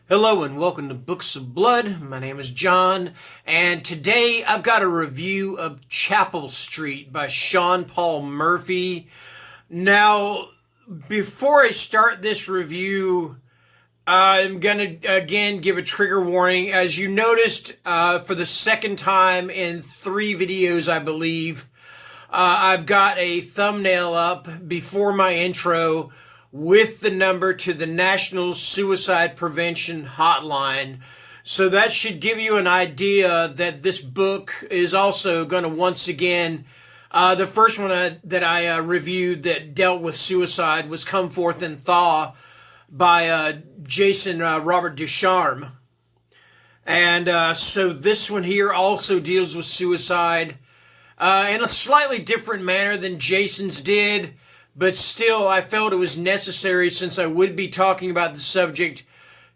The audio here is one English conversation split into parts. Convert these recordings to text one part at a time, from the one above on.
Hello and welcome to Books of Blood. My name is John, and today I've got a review of Chapel Street by Sean Paul Murphy. Now, before I start this review, I'm going to again give a trigger warning. As you noticed, for the second time in 3 videos, I believe, I've got a thumbnail up before my intro with the number to the National Suicide Prevention Hotline. So that should give you an idea that this book is also going to once again, the first one that I reviewed that dealt with suicide was Come Forth and Thaw by Jason Robert Ducharme. And so this one here also deals with suicide in a slightly different manner than Jason's did. But still, I felt it was necessary, since I would be talking about the subject,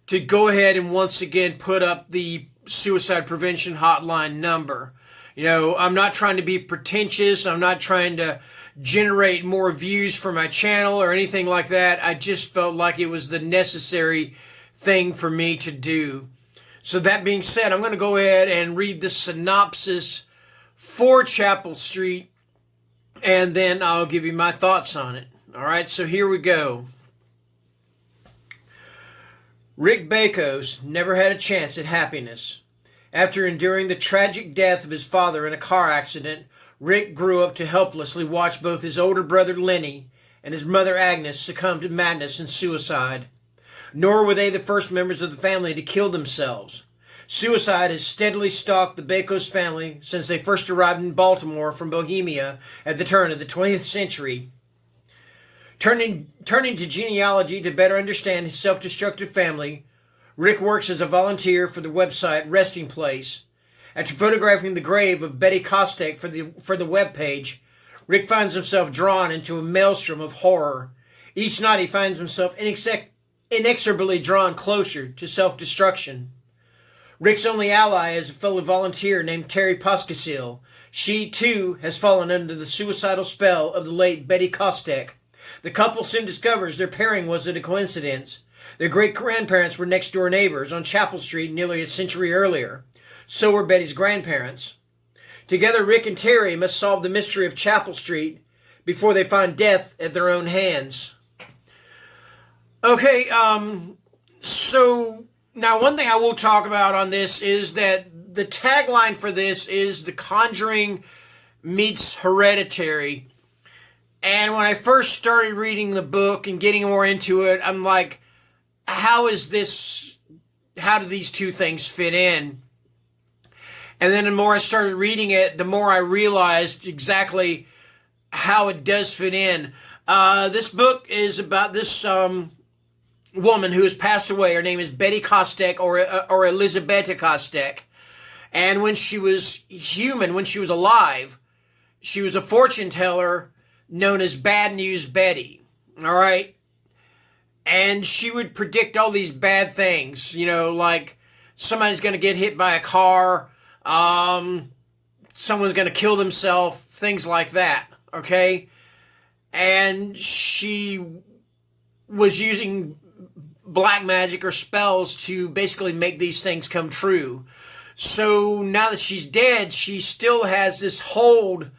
to go ahead and once again put up the suicide prevention hotline number. You know, I'm not trying to be pretentious. I'm not trying to generate more views for my channel or anything like that. I just felt like it was the necessary thing for me to do. So that being said, I'm going to go ahead and read the synopsis for Chapel Street, and then I'll give you my thoughts on it. All right, so here we go. Rick Bakos never had a chance at happiness. After enduring the tragic death of his father in a car accident, Rick grew up to helplessly watch both his older brother Lenny and his mother Agnes succumb to madness and suicide. Nor were they the first members of the family to kill themselves. Suicide has steadily stalked the Bakos family since they first arrived in Baltimore from Bohemia at the turn of the 20th century. Turning to genealogy to better understand his self-destructive family, Rick works as a volunteer for the website Resting Place. After photographing the grave of Betty Kostek for the webpage, Rick finds himself drawn into a maelstrom of horror. Each night he finds himself inexorably drawn closer to self-destruction. Rick's only ally is a fellow volunteer named Terry Poskasil. She, too, has fallen under the suicidal spell of the late Betty Kostek. The couple soon discovers their pairing wasn't a coincidence. Their great-grandparents were next-door neighbors on Chapel Street nearly a century earlier. So were Betty's grandparents. Together, Rick and Terry must solve the mystery of Chapel Street before they find death at their own hands. Okay, so now one thing I will talk about on this is that the tagline for this is The Conjuring meets Hereditary. And when I first started reading the book and getting more into it, I'm like, how do these two things fit in? And then the more I started reading it, the more I realized exactly how it does fit in. This book is about this woman who has passed away. Her name is Betty Kostek, or Elizabeth Kostek. And when she was human, when she was alive, she was a fortune teller known as Bad News Betty. All right? And she would predict all these bad things, you know, like somebody's going to get hit by a car, someone's going to kill themselves, things like that, okay? And she was using black magic or spells to basically make these things come true. So now that she's dead, she still has this hold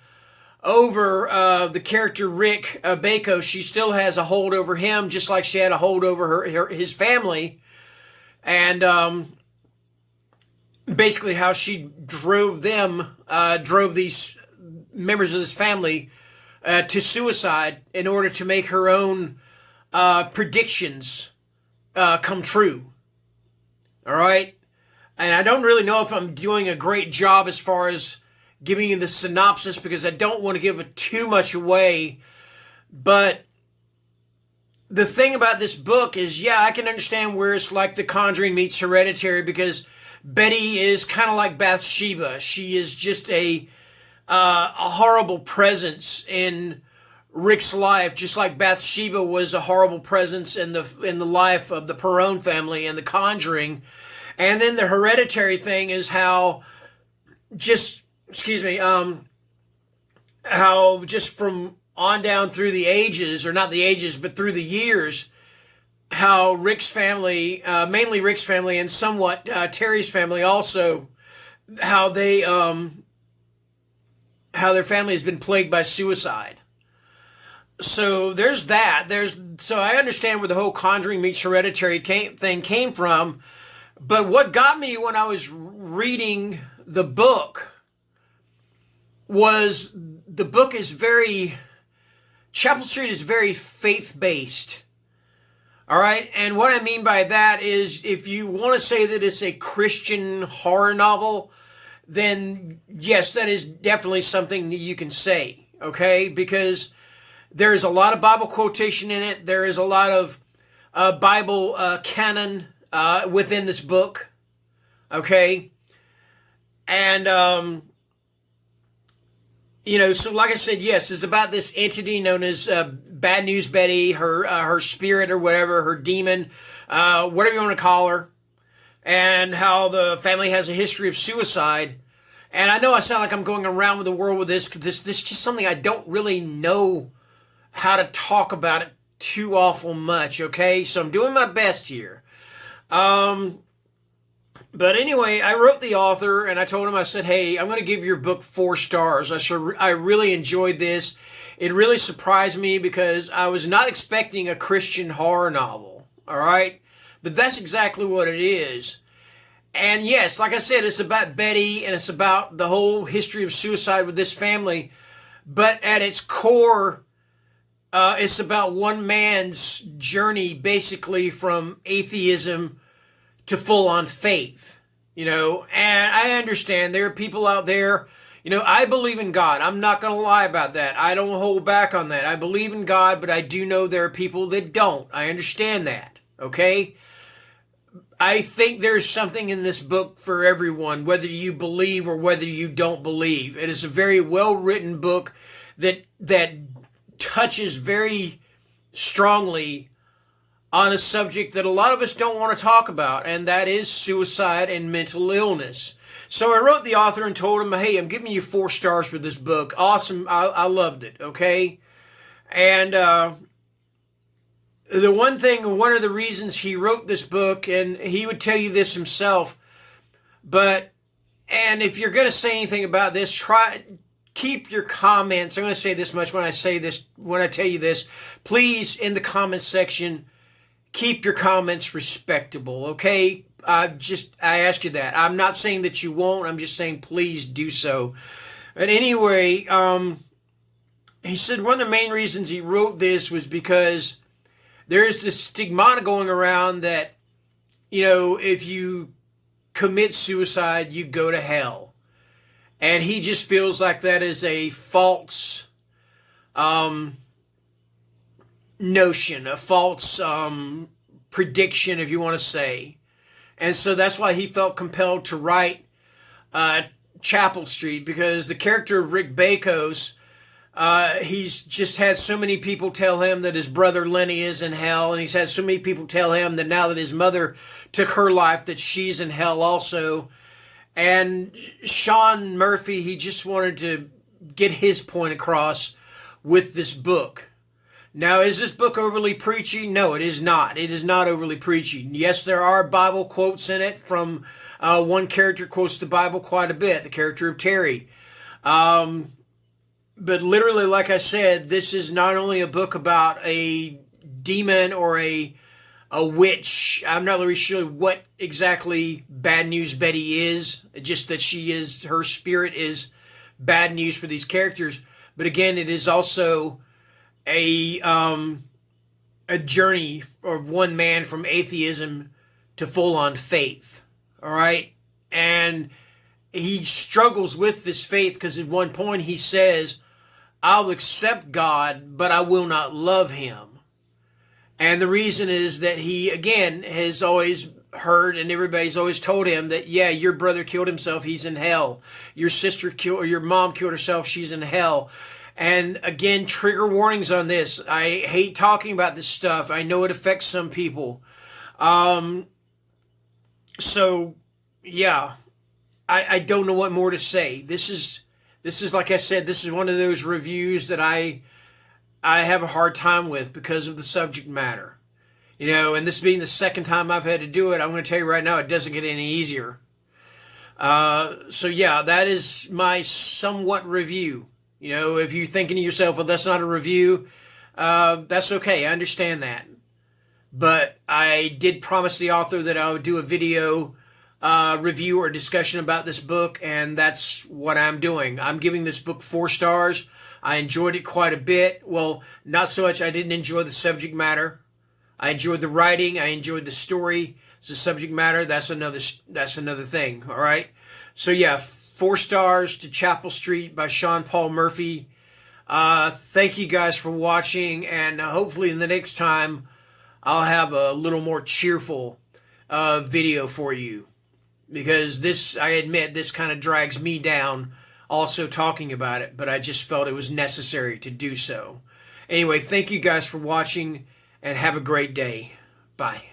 over the character Rick Bakos. She still has a hold over him, just like she had a hold over his family. And basically how she drove these members of this family to suicide in order to make her own predictions come true. All right? And I don't really know if I'm doing a great job as far as giving you the synopsis, because I don't want to give too much away. But the thing about this book is, yeah, I can understand where it's like The Conjuring meets Hereditary, because Betty is kind of like Bathsheba. She is just a horrible presence in Rick's life, just like Bathsheba was a horrible presence in the life of the Perron family and The Conjuring. And then the Hereditary thing is how how just from on down through the ages, or not the ages, but through the years, how Rick's family, mainly Rick's family, and somewhat Terry's family, also how how their family has been plagued by suicide. So there's that. So I understand where the whole Conjuring meets Hereditary thing came from. But what got me when I was reading the book was the book is very Chapel Street is very faith based. All right. And what I mean by that is if you want to say that it's a Christian horror novel, then yes, that is definitely something that you can say. Okay. Because there's a lot of Bible quotation in it. There is a lot of Bible canon within this book. Okay. And, so like I said, yes, it's about this entity known as Bad News Betty, her spirit or whatever, her demon, whatever you want to call her, and how the family has a history of suicide. And I know I sound like I'm going around with the world with this, because this is just something I don't really know how to talk about it too awful much, okay? So I'm doing my best here. But anyway, I wrote the author and I told him, I said, hey, I'm going to give your book 4 stars. I really enjoyed this. It really surprised me because I was not expecting a Christian horror novel, all right? But that's exactly what it is. And yes, like I said, it's about Betty and it's about the whole history of suicide with this family. But at its core, it's about one man's journey basically from atheism to full-on faith, and I understand there are people out there, I believe in God. I'm not going to lie about that. I don't hold back on that. I believe in God, but I do know there are people that don't. I understand that, okay? I think there's something in this book for everyone, whether you believe or whether you don't believe. It is a very well-written book that touches very strongly on a subject that a lot of us don't want to talk about, and that is suicide and mental illness. So I wrote the author and told him, hey, I'm giving you 4 stars for this book. Awesome. I loved it, okay? And one of the reasons he wrote this book, and he would tell you this himself, and if you're going to say anything about this, keep your comments. I'm going to say this much when I tell you this. Please, in the comments section, keep your comments respectable, okay? I ask you that. I'm not saying that you won't. I'm just saying please do so. But anyway, he said one of the main reasons he wrote this was because there's this stigmata going around that, if you commit suicide, you go to hell. And he just feels like that is a false notion, a false prediction, if you want to say. And so that's why he felt compelled to write Chapel Street, because the character of Rick Bakos, he's just had so many people tell him that his brother Lenny is in hell, and he's had so many people tell him that now that his mother took her life, that she's in hell also. And Sean Murphy, he just wanted to get his point across with this book. Now, is this book overly preachy? No, it is not. It is not overly preachy. Yes, there are Bible quotes in it from one character quotes the Bible quite a bit, the character of Terry. But literally, like I said, this is not only a book about a demon or a witch. I'm not really sure what exactly Bad News Betty is, just that her spirit is bad news for these characters. But again, it is also a journey of one man from atheism to full-on faith. All right? And he struggles with this faith because at one point he says, I'll accept God, but I will not love him. And the reason is that he, again, has always heard and everybody's always told him that, yeah, your brother killed himself, he's in hell. Your your mom killed herself, she's in hell. And again, trigger warnings on this. I hate talking about this stuff. I know it affects some people. So, yeah, I don't know what more to say. This is, like I said, this is one of those reviews that I have a hard time with because of the subject matter. And this being the second time I've had to do it, I'm going to tell you right now, it doesn't get any easier. So yeah, that is my somewhat review. If you're thinking to yourself, well, that's not a review, that's okay. I understand that. But I did promise the author that I would do a video review or discussion about this book, and that's what I'm doing. I'm giving this book 4 stars. I enjoyed it quite a bit. Well, not so much. I didn't enjoy the subject matter. I enjoyed the writing. I enjoyed the story. It's the subject matter. That's another thing. All right. So yeah, 4 stars to Chapel Street by Sean Paul Murphy. Thank you guys for watching, and hopefully in the next time I'll have a little more cheerful video for you, because this, I admit, this kind of drags me down also talking about it, but I just felt it was necessary to do so. Anyway, thank you guys for watching, and have a great day. Bye.